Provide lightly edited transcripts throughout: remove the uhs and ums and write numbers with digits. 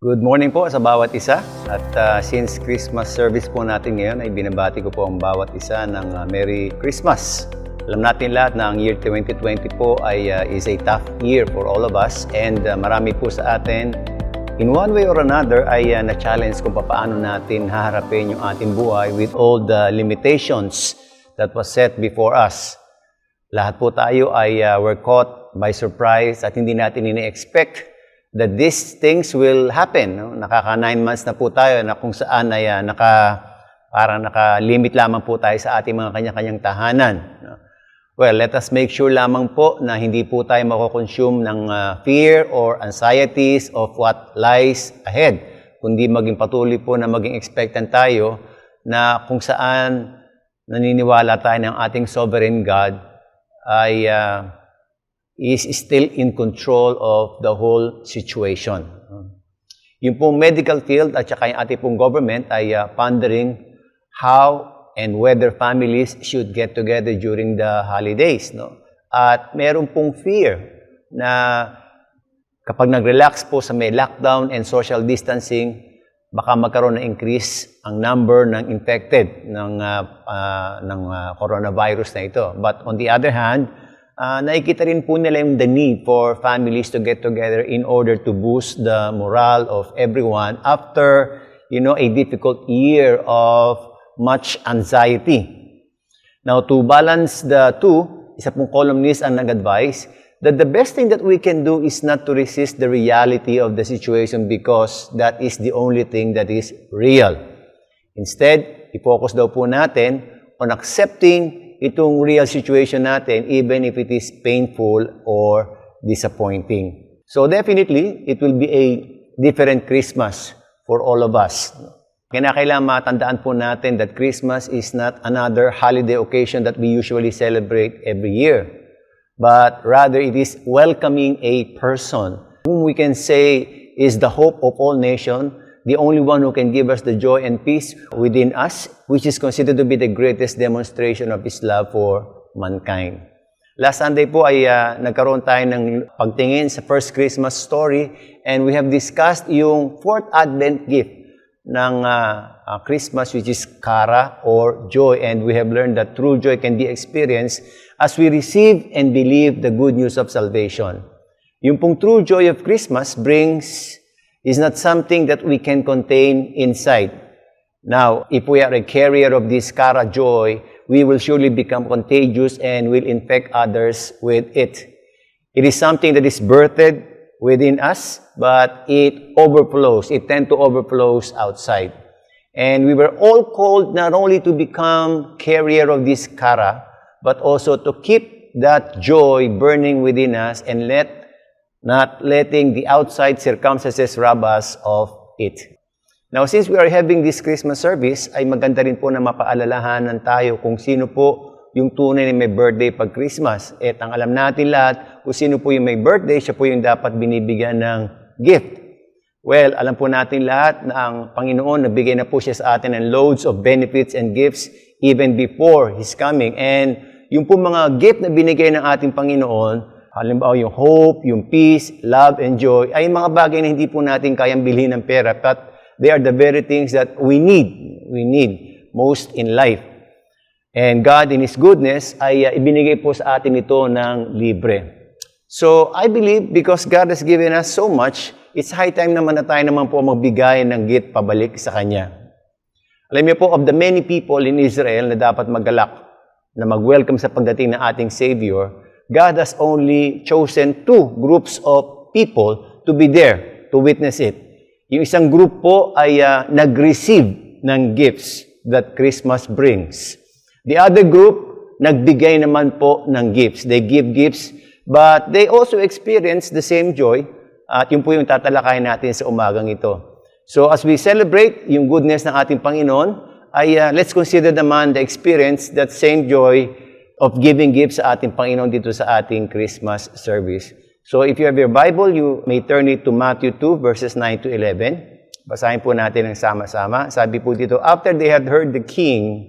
Good morning po sa bawat isa. At since Christmas service po natin ngayon, ay binabati ko po ang bawat isa ng Merry Christmas. Alam natin lahat na ang year 2020 po ay is a tough year for all of us, and marami po sa atin in one way or another ay na-challenge kung paano natin haharapin yung ating buhay with all the limitations that was set before us. Lahat po tayo ay were caught by surprise at hindi natin ini-expect that these things will happen. No? Nakaka 9 months na po tayo na kung saan ay parang naka-limit lamang po tayo sa ating mga kanya-kanyang tahanan. No? Well, let us make sure lamang po na hindi po tayo mako-consume ng fear or anxieties of what lies ahead. Kundi maging patuloy po na maging expectant tayo na kung saan naniniwala tayo ng ating sovereign God ay is still in control of the whole situation. Yung pong medical field at saka yung ating pong government ay pondering how and whether families should get together during the holidays. No? At meron pong fear na kapag nag-relax po sa may lockdown and social distancing, baka magkaroon ng increase ang number ng infected ng coronavirus na ito. But on the other hand, nakikita rin po nila yung the need for families to get together in order to boost the morale of everyone after, a difficult year of much anxiety. Now, to balance the two, isa pong columnist ang nag-advise that the best thing that we can do is not to resist the reality of the situation because that is the only thing that is real. Instead, i-focus daw po natin on accepting itong real situation natin, even if it is painful or disappointing. So definitely, it will be a different Christmas for all of us. Kailangan matandaan po natin that Christmas is not another holiday occasion that we usually celebrate every year, but rather it is welcoming a person whom we can say is the hope of all nations, the only one who can give us the joy and peace within us, which is considered to be the greatest demonstration of His love for mankind. Last Sunday po ay nagkaroon tayo ng pagtingin sa first Christmas story, and we have discussed yung fourth Advent gift ng Christmas, which is kara or joy, and we have learned that true joy can be experienced as we receive and believe the good news of salvation. Yung pong true joy of Christmas is not something that we can contain inside. Now, if we are a carrier of this kara joy, we will surely become contagious and will infect others with it. It is something that is birthed within us, but it overflows. It tends to overflows outside. And we were all called not only to become carrier of this kara, but also to keep that joy burning within us and not letting the outside circumstances rob us of it. Now, since we are having this Christmas service, ay maganda rin po na mapaalalahanan tayo kung sino po yung tunay na may birthday pag Christmas. At ang alam natin lahat, kung sino po yung may birthday, siya po yung dapat binibigyan ng gift. Well, alam po natin lahat na ang Panginoon, nabigay na po siya sa atin ng loads of benefits and gifts even before His coming. And yung po mga gift na binigay ng ating Panginoon, halimbawa yung hope, yung peace, love, and joy, ay mga bagay na hindi po natin kayang bilhin ng pera, but they are the very things that we need most in life. And God, in His goodness, ay ibinigay po sa atin ito ng libre. So, I believe because God has given us so much, it's high time naman na tayo naman po magbigay ng gift pabalik sa Kanya. Alam niyo po, of the many people in Israel na dapat magalak, na mag-welcome sa pagdating ng ating Savior, God has only chosen two groups of people to be there, to witness it. Yung isang group po ay nag-receive ng gifts that Christmas brings. The other group, nagbigay naman po ng gifts. They give gifts, but they also experience the same joy. At yun po yung tatalakayin natin sa umagang ito. So as we celebrate yung goodness ng ating Panginoon, ay let's consider naman the experience, that same joy of giving gifts sa ating Panginoon dito sa ating Christmas service. So if you have your Bible, you may turn it to Matthew 2, verses 9 to 11. Basahin po natin ng sama-sama. Sabi po dito, after they had heard the king,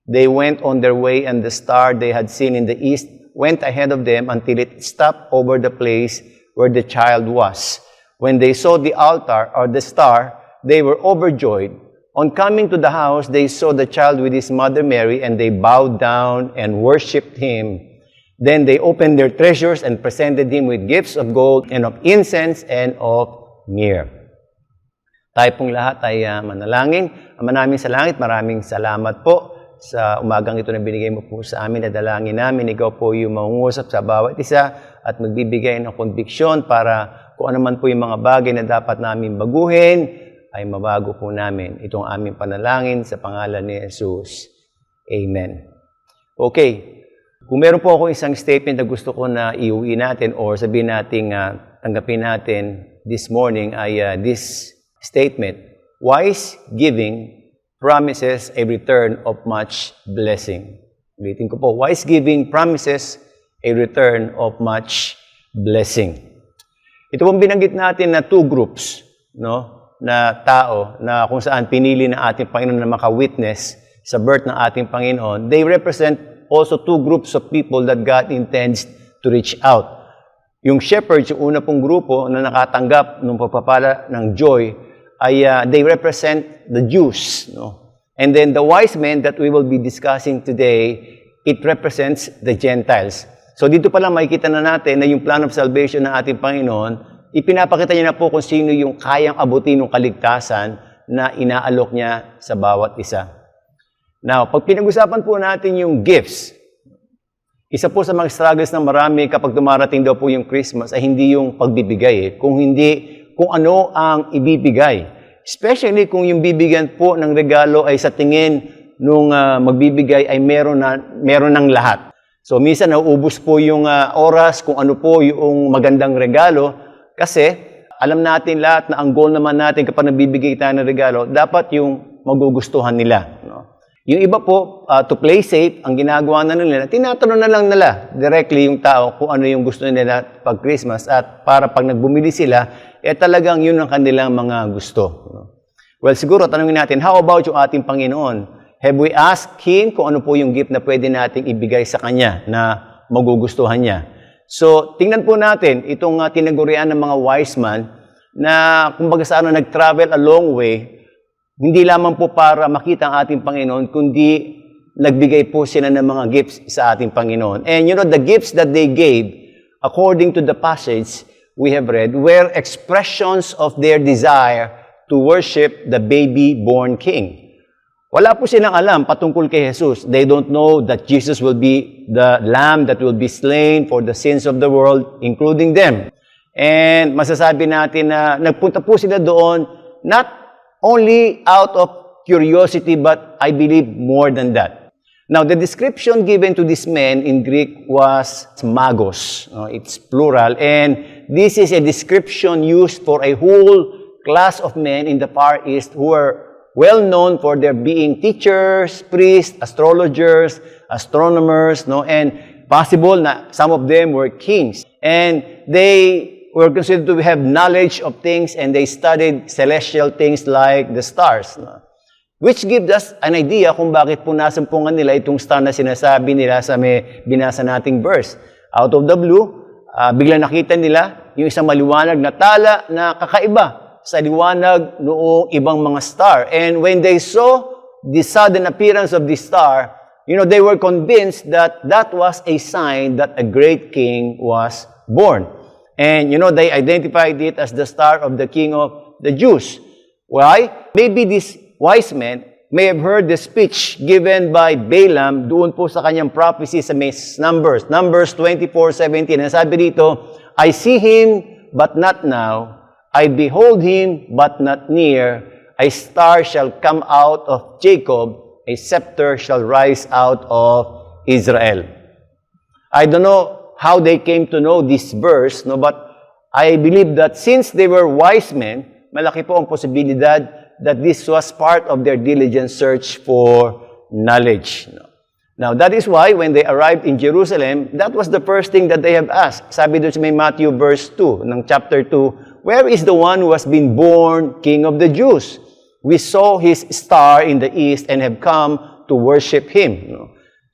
they went on their way, and the star they had seen in the east went ahead of them until it stopped over the place where the child was. When they saw the altar or the star, they were overjoyed. On coming to the house, they saw the child with his mother Mary, and they bowed down and worshipped him. Then they opened their treasures and presented him with gifts of gold and of incense and of myrrh. Tayo pong lahat ay manalangin. Ama namin sa langit, maraming salamat po sa umagang ito na binigay mo po sa amin. Nadalangin namin, ikaw po yung mangungusap sa bawat isa at magbibigay ng konbiksyon para kung ano man po yung mga bagay na dapat namin baguhin, ay mabago po namin. Itong aming panalangin sa pangalan ni Jesus. Amen. Okay. Kung meron po akong isang statement na gusto ko na iuwi natin or sabihin natin tanggapin natin this morning ay this statement. Wise giving promises a return of much blessing. Ulitin ko po. Wise giving promises a return of much blessing. Ito pong binanggit natin na two groups, no? Na tao na kung saan pinili ng ating Panginoon na maka-witness sa birth ng ating Panginoon. They represent also two groups of people that God intends to reach out. Yung shepherds, yung una pong grupo na nakatanggap ng pagpapala ng joy, ay they represent the Jews. No? And then the wise men that we will be discussing today, it represents the Gentiles. So dito pa lang makikita na natin na yung plan of salvation ng ating Panginoon, ipinapakita niya na po kung sino yung kayang abutin ng kaligtasan na inaalok niya sa bawat isa. Now, pag pinag-usapan po natin yung gifts, isa po sa mga struggles ng marami kapag dumarating daw po yung Christmas ay hindi yung pagbibigay, kung ano ang ibibigay. Especially kung yung bibigyan po ng regalo ay sa tingin nung magbibigay ay meron ng lahat. So, minsan nauubos po yung oras kung ano po yung magandang regalo kasi alam natin lahat na ang goal naman natin kapag nagbibigay tayo ng regalo, dapat yung magugustuhan nila. No? Yung iba po, to play safe, ang ginagawa na nila, tinatanong na lang nila directly yung tao kung ano yung gusto nila pag Christmas at para pag nagbumili sila, talagang yun ang kanilang mga gusto. Well, siguro tanongin natin, how about yung ating Panginoon? Have we asked Him kung ano po yung gift na pwede nating ibigay sa Kanya na magugustuhan niya? So, tingnan po natin itong tinagurian ng mga wise man na kumbaga sa nag-travel a long way, hindi lamang po para makita ang ating Panginoon, kundi nagbigay po sila ng mga gifts sa ating Panginoon. And you know, the gifts that they gave, according to the passage we have read, were expressions of their desire to worship the baby-born King. Wala po silang alam patungkol kay Jesus. They don't know that Jesus will be the lamb that will be slain for the sins of the world, including them. And masasabi natin na nagpunta po sila doon, not only out of curiosity, but I believe more than that. Now, the description given to these men in Greek was magos. It's plural. And this is a description used for a whole class of men in the Far East who were well known for their being teachers, priests, astrologers, astronomers, and possible na some of them were kings. And they were considered to have knowledge of things, and they studied celestial things like the stars. Which gives us an idea kung bakit po nasampungan nila itong star na sinasabi nila sa may binasa nating verse. Out of the blue, bigla nakita nila yung isang maliwanag na tala na kakaiba sa liwanag noong ibang mga star. And when they saw the sudden appearance of this star, they were convinced that that was a sign that a great king was born. And, they identified it as the star of the king of the Jews. Why? Maybe these wise men may have heard the speech given by Balaam doon po sa kanyang prophecy sa Numbers 24:17. And sabi dito, I see him, but not now. I behold him, but not near. A star shall come out of Jacob, a scepter shall rise out of Israel. I don't know how they came to know this verse, but I believe that since they were wise men, malaki po ang posibilidad that this was part of their diligent search for knowledge. Now, that is why when they arrived in Jerusalem, that was the first thing that they have asked. Sabi doon sa may Matthew verse 2, ng chapter 2, where is the one who has been born King of the Jews? We saw his star in the east and have come to worship him.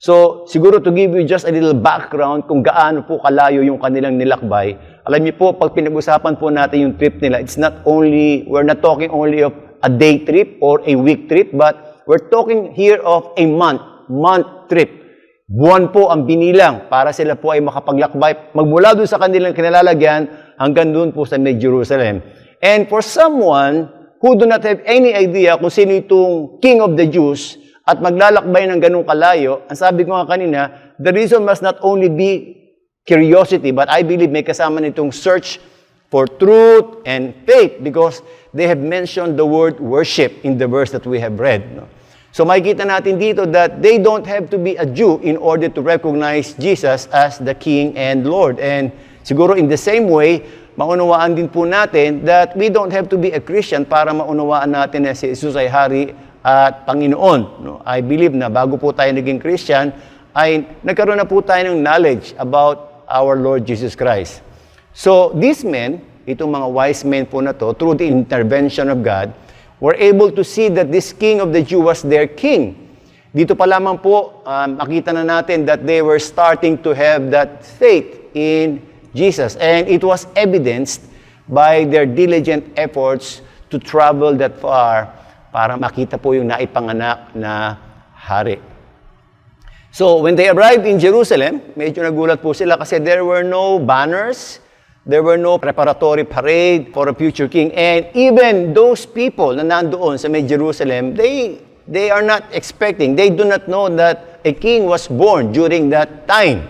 So, siguro to give you just a little background kung gaano po kalayo yung kanilang nilakbay. Alam niyo po, pag pinag-usapan po natin yung trip nila, we're not talking only of a day trip or a week trip, but we're talking here of a month trip. Buwan po ang binilang para sila po ay makapaglakbay magmula doon sa kanilang kinalalagyan hanggang doon po sa May Jerusalem. And for someone who do not have any idea kung sino itong King of the Jews, at maglalakbay ng ganung kalayo, ang sabi ko nga kanina, the reason must not only be curiosity, but I believe may kasama nitong search for truth and faith because they have mentioned the word worship in the verse that we have read. No? So makikita natin dito that they don't have to be a Jew in order to recognize Jesus as the King and Lord. And siguro in the same way, maunawaan din po natin that we don't have to be a Christian para maunawaan natin na si Jesus ay Hari at Panginoon. No? I believe na bago po tayo naging Christian, ay nagkaroon na po tayo ng knowledge about our Lord Jesus Christ. So, these men, itong mga wise men po na to, through the intervention of God, were able to see that this King of the Jews was their king. Dito pa lamang po, makita na natin that they were starting to have that faith in Jesus. And it was evidenced by their diligent efforts to travel that far para makita po yung naipanganak na hari. So, when they arrived in Jerusalem, medyo nagulat po sila kasi there were no banners, there were no preparatory parade for a future king. And even those people na nandoon sa may Jerusalem, they are not expecting, they do not know that a king was born during that time.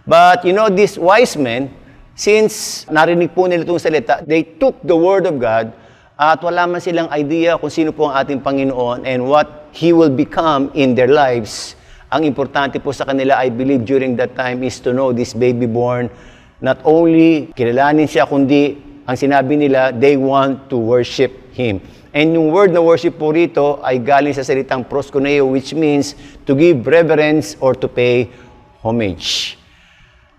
But, these wise men, since narinig po nila itong salita, they took the word of God at wala man silang idea kung sino po ang ating Panginoon and what He will become in their lives. Ang importante po sa kanila, I believe, during that time is to know this baby born. Not only kilalanin siya, kundi ang sinabi nila, they want to worship Him. And yung word na worship po rito ay galing sa salitang proskuneo, which means to give reverence or to pay homage.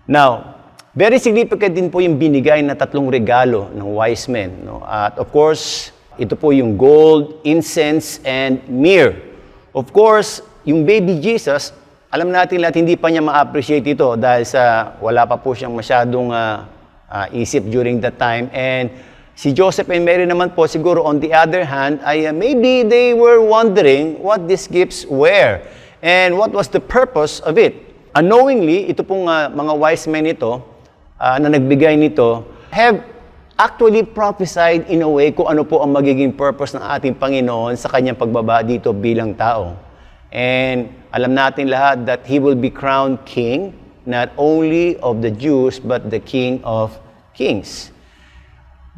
Now, very significant din po yung binigay na 3 regalo ng wise men. No? At of course, ito po yung gold, incense, and myrrh. Of course, yung baby Jesus, alam natin lahat hindi pa niya ma-appreciate ito dahil sa wala pa po siyang masyadong isip during that time. And si Joseph and Mary naman po, siguro on the other hand, ay maybe they were wondering what these gifts were and what was the purpose of it. Unknowingly, ito pong mga wise men ito, na nagbigay nito, have actually prophesied in a way kung ano po ang magiging purpose ng ating Panginoon sa kanyang pagbaba dito bilang tao. And alam natin lahat that He will be crowned King, not only of the Jews, but the King of Kings.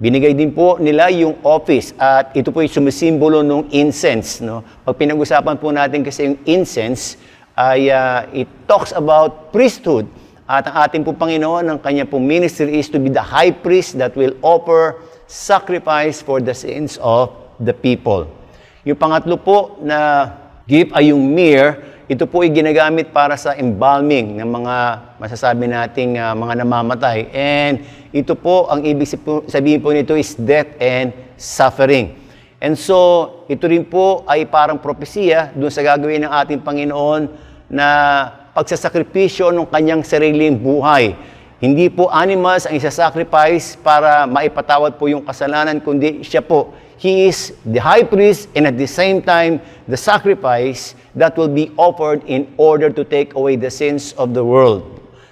Binigay din po nila yung office at ito po yung sumisimbolo ng incense. No? Pag pinag-usapan po natin kasi yung incense, ay it talks about priesthood. At ang ating po Panginoon, ang kanya pong ministry is to be the high priest that will offer sacrifice for the sins of the people. Yung pangatlo po na gift ay yung myrrh. Ito po ay ginagamit para sa embalming ng mga masasabi nating mga namamatay. And ito po, ang ibig sabihin po nito is death and suffering. And so, ito rin po ay parang propesiya dun sa gagawin ng ating Panginoon na pagsasakripisyo ng kanyang sariling buhay. Hindi po animals ang isa-sacrifice para maipatawad po yung kasalanan, kundi siya po. He is the high priest and at the same time, the sacrifice that will be offered in order to take away the sins of the world.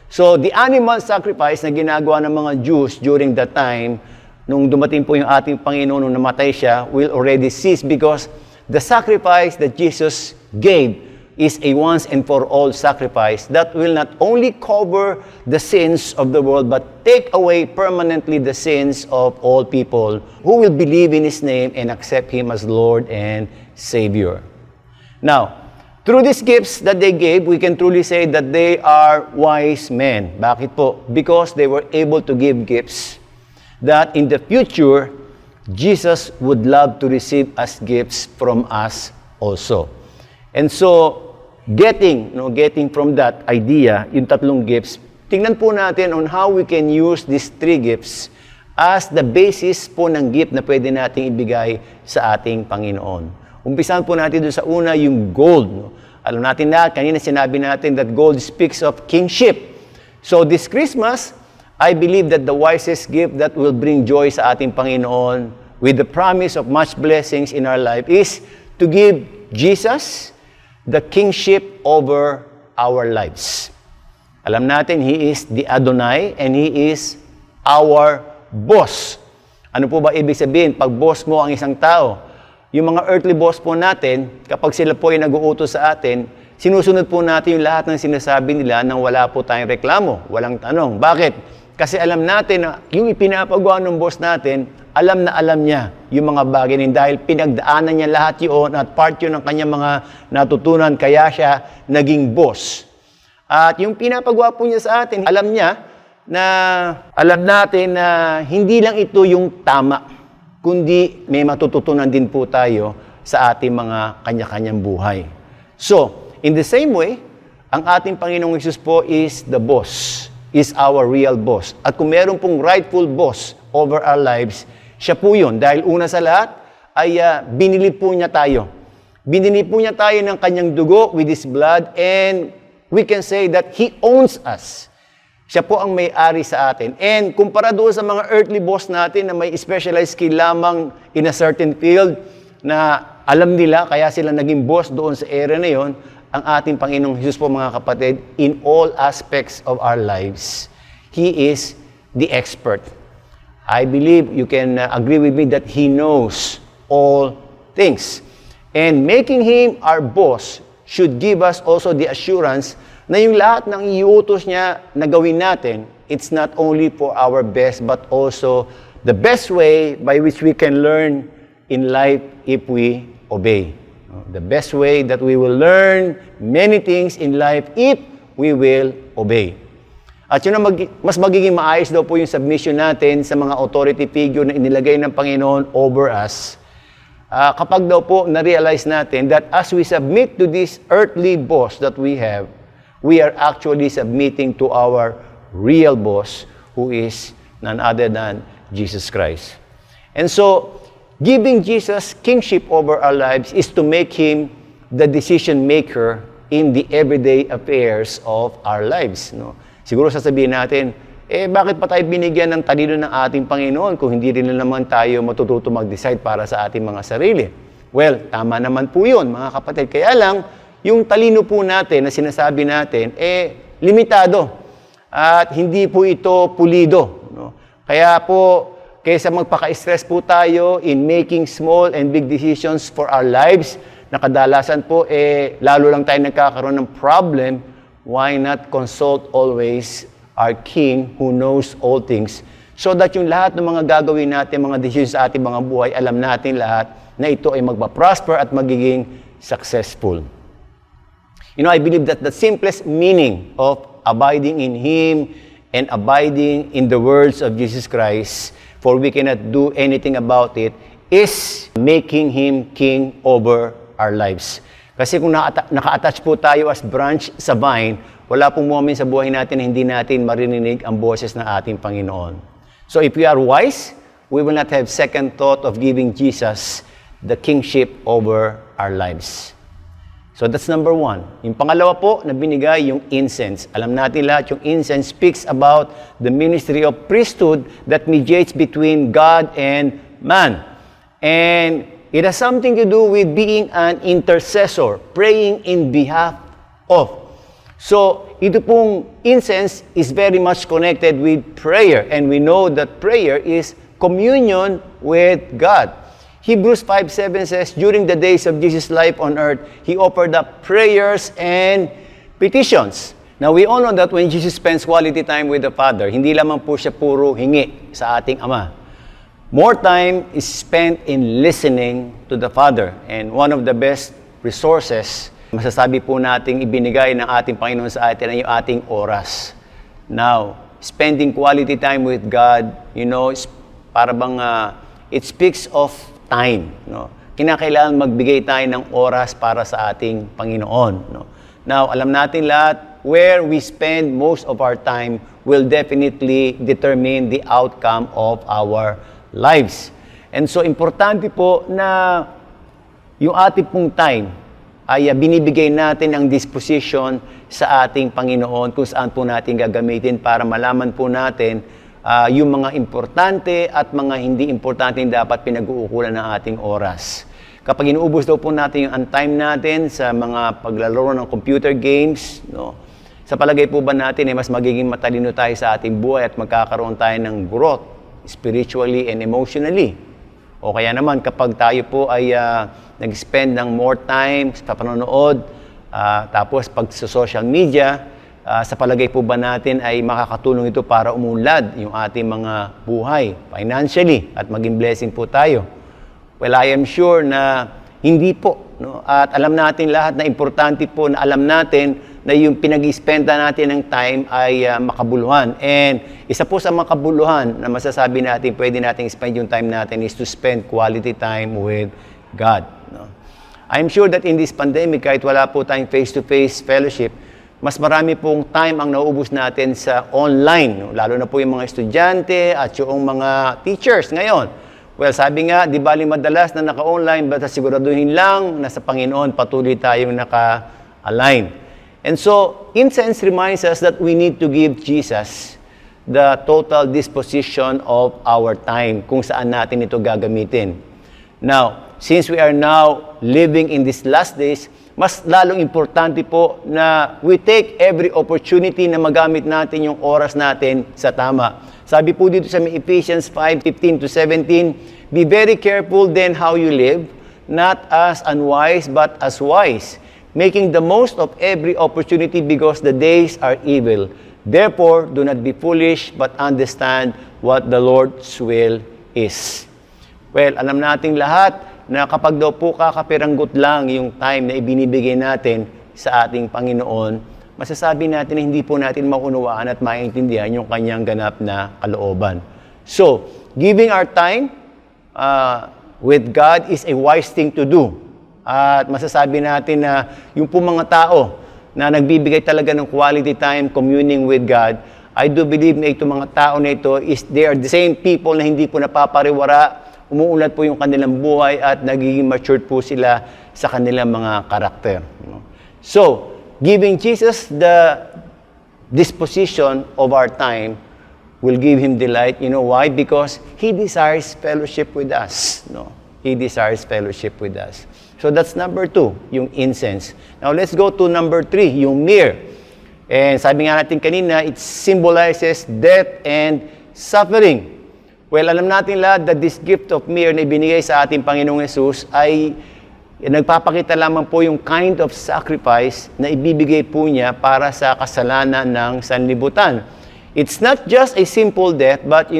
So, the animal sacrifice na ginagawa ng mga Jews during that time, nung dumating po yung ating Panginoon, nung namatay siya, will already cease because the sacrifice that Jesus gave is a once and for all sacrifice that will not only cover the sins of the world but take away permanently the sins of all people who will believe in His name and accept Him as Lord and Savior. Now, through these gifts that they gave, we can truly say that they are wise men. Bakit po? Because they were able to give gifts that in the future, Jesus would love to receive as gifts from us also. And so, getting from that idea, yung 3 gifts, tingnan po natin on how we can use these 3 gifts as the basis po ng gift na pwede nating ibigay sa ating Panginoon. Umpisahan po natin doon sa una, yung gold. No? Alam natin na, kanina sinabi natin that gold speaks of kingship. So this Christmas, I believe that the wisest gift that will bring joy sa ating Panginoon with the promise of much blessings in our life is to give Jesus the kingship over our lives. Alam natin, He is the Adonai and He is our boss. Ano po ba ibig sabihin? Pag boss mo ang isang tao, yung mga earthly boss po natin, kapag sila po ay nag-uutos sa atin, sinusunod po natin yung lahat ng sinasabi nila nang wala po tayong reklamo, walang tanong. Bakit? Kasi alam natin na yung ipinapagawa ng boss natin, alam na alam niya yung mga bagay niya dahil pinagdaanan niya lahat yun at part yun ng kanyang mga natutunan, kaya siya naging boss. At yung pinapagawa po niya sa atin, alam niya na alam natin na hindi lang ito yung tama, kundi may matututunan din po tayo sa ating mga kanya-kanyang buhay. So, in the same way, ang ating Panginoong Hesus po is the boss, is our real boss. At kung meron pong rightful boss over our lives, siya po yun. Dahil una sa lahat, ay binili po niya tayo. Binili po niya tayo ng kanyang dugo with His blood, and we can say that He owns us. Siya po ang may-ari sa atin. And kumpara doon sa mga earthly boss natin na may specialized skill lamang in a certain field na alam nila, kaya sila naging boss doon sa area na yon, ang ating Panginoong Hesus po mga kapatid, in all aspects of our lives, He is the expert. I believe you can agree with me that He knows all things. And making Him our boss should give us also the assurance na yung lahat ng iuutos niya na gawin natin, it's not only for our best, but also the best way by which we can learn in life if we obey. The best way that we will learn many things in life if we will obey. At yun ang mas magiging maayos daw po yung submission natin sa mga authority figure na inilagay ng Panginoon over us. Kapag daw po na-realize natin that as we submit to this earthly boss that we have, we are actually submitting to our real boss, who is none other than Jesus Christ. And so, giving Jesus kingship over our lives is to make Him the decision maker in the everyday affairs of our lives. No? Siguro sasabihin natin, bakit pa tayo binigyan ng talino ng ating Panginoon kung hindi rin naman tayo matututo mag-decide para sa ating mga sarili? Well, tama naman po yun, mga kapatid. Kaya lang, yung talino po natin na sinasabi natin, limitado. At hindi po ito pulido. No? Kaya po, kaysa magpaka-stress po tayo in making small and big decisions for our lives, na kadalasan po, lalo lang tayo nagkakaroon ng problem, why not consult always our King who knows all things, so that yung lahat ng mga gagawin natin, mga decisions sa ating mga buhay, alam natin lahat na ito ay magpa-prosper at magiging successful. You know, I believe that the simplest meaning of abiding in Him and abiding in the words of Jesus Christ, for we cannot do anything about it, is making Him King over our lives. Kasi kung naka-attach po tayo as branch sa vine, wala pong moment sa buhay natin na hindi natin marinig ang boses ng ating Panginoon. So if we are wise, we will not have second thought of giving Jesus the kingship over our lives. So that's number one. Yung pangalawa po na binigay, yung incense. Alam natin lahat, yung incense speaks about the ministry of priesthood that mediates between God and man. And it has something to do with being an intercessor, praying in behalf of. So, ito pong incense is very much connected with prayer. And we know that prayer is communion with God. Hebrews 5:7 says, during the days of Jesus' life on earth, He offered up prayers and petitions. Now, we all know that when Jesus spends quality time with the Father, hindi lamang po siya puro hingi sa ating Ama. More time is spent in listening to the Father. And one of the best resources, masasabi po nating ibinigay ng ating Panginoon sa atin ay yung ating oras. Now, spending quality time with God, you know, para bang it speaks of time, no? Kinakailangan magbigay tayo ng oras para sa ating Panginoon, no? Now, alam natin lahat, where we spend most of our time will definitely determine the outcome of our lives. And so, importante po na yung ating pong time ay binibigay natin ang disposition sa ating Panginoon kung saan po natin gagamitin para malaman po natin yung mga importante at mga hindi importante dapat pinag-uukulan ng ating oras. Kapag inuubos daw po natin yung time natin sa mga paglalaro ng computer games, no? Sa palagay po ba natin, mas magiging matalino tayo sa ating buhay at magkakaroon tayo ng growth, spiritually and emotionally? O kaya naman, kapag tayo po ay nag-spend ng more time sa panonood, tapos pag sa social media, sa palagay po ba natin ay makakatulong ito para umunlad yung ating mga buhay financially at maging blessing po tayo? Well, I am sure na hindi po. No? At alam natin lahat na importante po na alam natin na yung pinag-spenda natin ng time ay makabuluhan. And isa po sa makabuluhan na masasabi natin pwede natin spend yung time natin is to spend quality time with God. No? I'm sure that in this pandemic, kahit wala po tayong face-to-face fellowship, mas marami pong time ang nauubos natin sa online. No? Lalo na po yung mga estudyante at yung mga teachers ngayon. Well, sabi nga, di bali madalas na naka-online, basta siguraduhin lang na sa Panginoon patuloy tayong naka-align. And so, incense reminds us that we need to give Jesus the total disposition of our time, kung saan natin ito gagamitin. Now, since we are now living in these last days, mas lalong importante po na we take every opportunity na magamit natin yung oras natin sa tama. Sabi po dito sa Ephesians 5:15-17, be very careful then how you live, not as unwise but as wise, making the most of every opportunity because the days are evil. Therefore, do not be foolish, but understand what the Lord's will is. Well, alam nating lahat na kapag daw po kakapiranggot lang yung time na ibinibigay natin sa ating Panginoon, masasabi natin na hindi po natin maunawaan at maintindihan yung kanyang ganap na kalooban. So, giving our time with God is a wise thing to do. At masasabi natin na yung po mga tao na nagbibigay talaga ng quality time communing with God, I do believe na itong mga tao na ito they are the same people na hindi po napapariwara, umuunlad po yung kanilang buhay at nagiging matured po sila sa kanilang mga karakter. So, giving Jesus the disposition of our time will give Him delight. You know why? Because He desires fellowship with us. No? He desires fellowship with us. So that's number 2, yung incense. Now let's go to number 3, yung myrrh. And sabi nga natin kanina, it symbolizes death and suffering. Well, alam natin lahat that this gift of myrrh na ibinigay sa ating Panginoong Hesus ay nagpapakita lamang po yung kind of sacrifice na ibibigay po niya para sa kasalanan ng sanlibutan. It's not just a simple death, but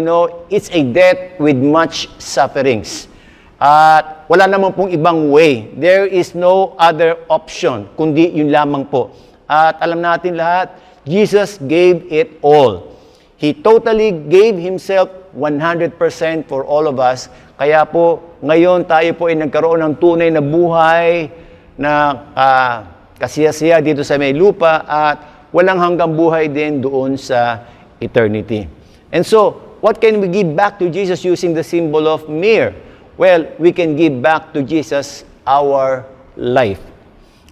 it's a death with much sufferings. At wala naman pong ibang way. There is no other option, kundi yun lamang po. At alam natin lahat, Jesus gave it all. He totally gave Himself 100% for all of us. Kaya po, ngayon tayo po ay nagkaroon ng tunay na buhay na kasiyasiya dito sa may lupa at walang hanggang buhay din doon sa eternity. And so, what can we give back to Jesus using the symbol of myrrh? Well, we can give back to Jesus our life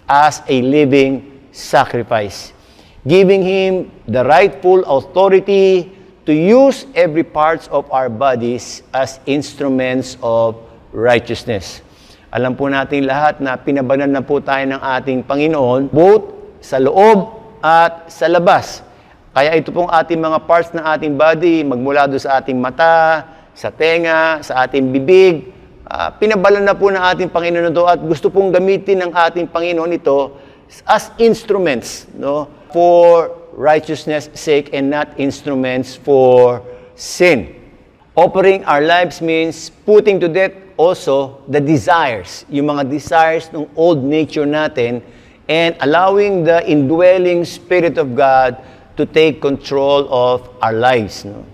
as a living sacrifice, giving Him the rightful authority to use every parts of our bodies as instruments of righteousness. Alam po natin lahat na pinabanan na po tayo ng ating Panginoon, both sa loob at sa labas. Kaya ito pong ating mga parts ng ating body, magmula doon sa ating mata, sa tenga, sa ating bibig, pinabalan na po ng ating Panginoon ito at gusto pong gamitin ng ating Panginoon ito as instruments, no, for righteousness' sake and not instruments for sin. Offering our lives means putting to death also the desires, yung mga desires ng old nature natin, and allowing the indwelling Spirit of God to take control of our lives. No?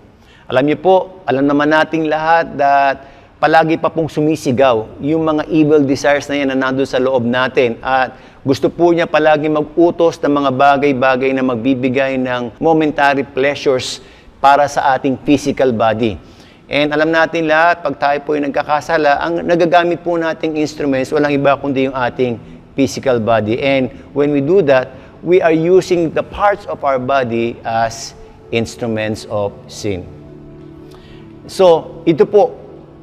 Alam niyo po, alam naman nating lahat that palagi pa pong sumisigaw yung mga evil desires na yan na nandun sa loob natin. At gusto po niya palagi mag-utos ng mga bagay-bagay na magbibigay ng momentary pleasures para sa ating physical body. And alam natin lahat, pag tayo po ay nagkakasala, ang nagagamit po nating instruments, walang iba kundi yung ating physical body. And when we do that, we are using the parts of our body as instruments of sin. So, ito po,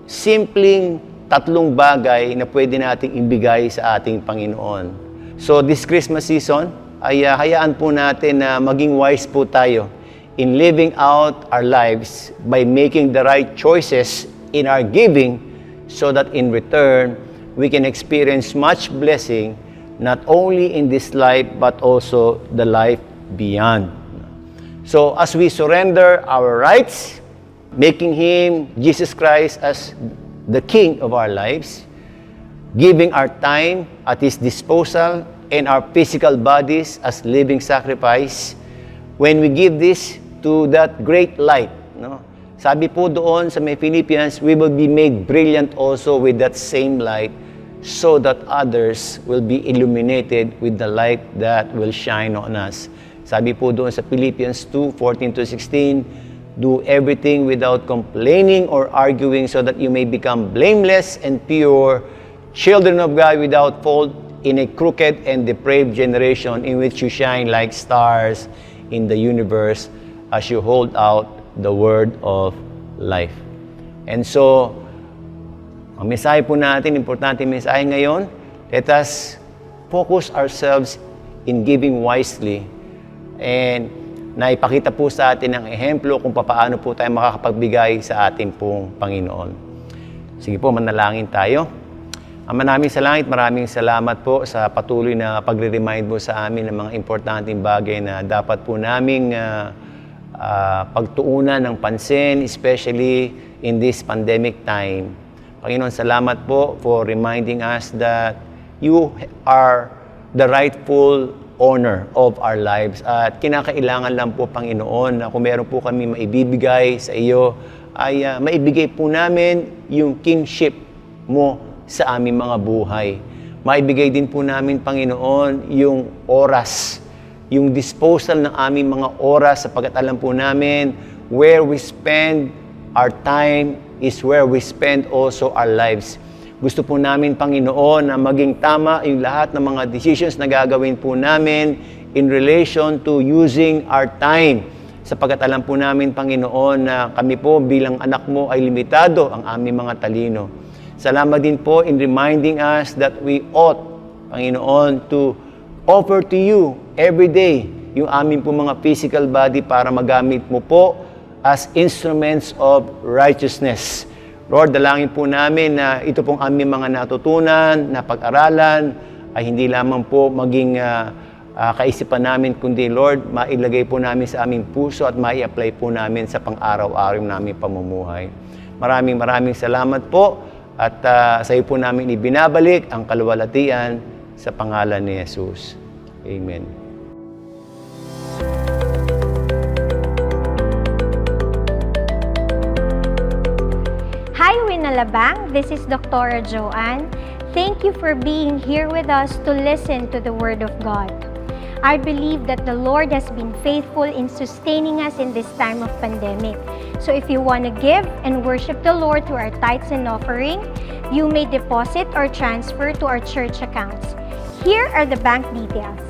simpleng tatlong bagay na pwede nating ibigay sa ating Panginoon. So, this Christmas season, ay hayaan po natin na maging wise po tayo in living out our lives by making the right choices in our giving so that in return, we can experience much blessing not only in this life but also the life beyond. So as we surrender our rights, making Him, Jesus Christ, as the King of our lives, giving our time at His disposal and our physical bodies as living sacrifice, when we give this to that great light, no? Sabi po doon sa may Philippians, we will be made brilliant also with that same light so that others will be illuminated with the light that will shine on us. Sabi po doon sa Philippians 2:14-16, do everything without complaining or arguing so that you may become blameless and pure, children of God without fault in a crooked and depraved generation in which you shine like stars in the universe as you hold out the word of life. And so, ang mensahe po natin, importante mensahe ngayon, let us focus ourselves in giving wisely. And naipakita po sa atin ang ehemplo kung paano po tayo makakapagbigay sa ating pong Panginoon. Sige po, manalangin tayo. Ama namin sa langit, maraming salamat po sa patuloy na pagre-remind mo sa amin ng mga importanteng bagay na dapat po naming pagtuunan ng pansin, especially in this pandemic time. Panginoon, salamat po for reminding us that you are the rightful owner of our lives. At kinakailangan lang po, Panginoon, na kung meron po kami maibibigay sa iyo, ay maibigay po namin yung kingship mo sa aming mga buhay. Maibigay din po namin, Panginoon, yung oras, yung disposal ng aming mga oras, sapagkat alam po namin where we spend our time is where we spend also our lives. Gusto po namin, Panginoon, na maging tama yung lahat ng mga decisions na gagawin po namin in relation to using our time. Sapagkat alam po namin, Panginoon, na kami po bilang anak mo ay limitado ang aming mga talino. Salamat din po in reminding us that we ought, Panginoon, to offer to you every day yung aming po mga physical body para magamit mo po as instruments of righteousness. Lord, dalangin po namin na ito pong aming mga natutunan, na pag-aralan, ay hindi lamang po maging kaisipan namin, kundi Lord, mailagay po namin sa aming puso at mai-apply po namin sa pang-araw-araw naming pamumuhay. Maraming salamat po at sa iyo po namin ibinabalik ang kaluwalhatian sa pangalan ni Jesus. Amen. Hi, Winalabang. This is Dr. Joanne. Thank you for being here with us to listen to the Word of God. I believe that the Lord has been faithful in sustaining us in this time of pandemic. So if you want to give and worship the Lord through our tithes and offering, you may deposit or transfer to our church accounts. Here are the bank details.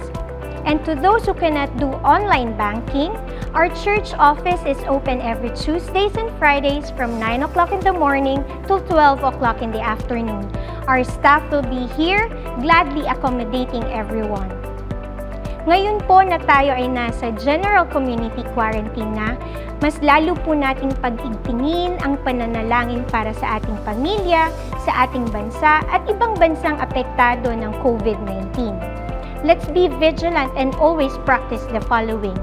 And to those who cannot do online banking, our church office is open every Tuesdays and Fridays from 9 o'clock in the morning to 12 o'clock in the afternoon. Our staff will be here, gladly accommodating everyone. Ngayon po na tayo ay nasa general community quarantine na, mas lalo po nating pag-igtingin ang pananalangin para sa ating pamilya, sa ating bansa at ibang bansang apektado ng COVID-19. Let's be vigilant and always practice the following.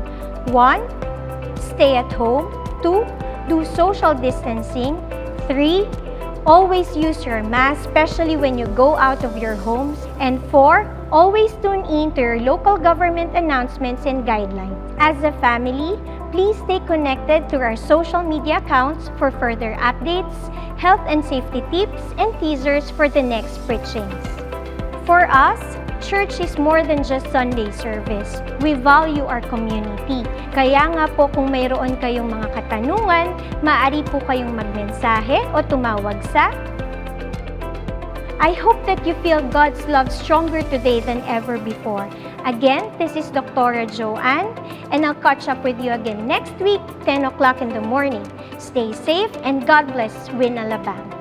1. Stay at home. 2. Do social distancing. 3. Always use your mask, especially when you go out of your homes. And 4. Always tune in to your local government announcements and guidelines. As a family, please stay connected to our social media accounts for further updates, health and safety tips, and teasers for the next preachings. For us, church is more than just Sunday service. We value our community. Kaya nga po kung mayroon kayong mga katanungan, maaari po kayong magmensahe o tumawag sa I hope that you feel God's love stronger today than ever before. Again, this is Dr. Joanne, and I'll catch up with you again next week, 10 o'clock in the morning. Stay safe and God bless Winalabang.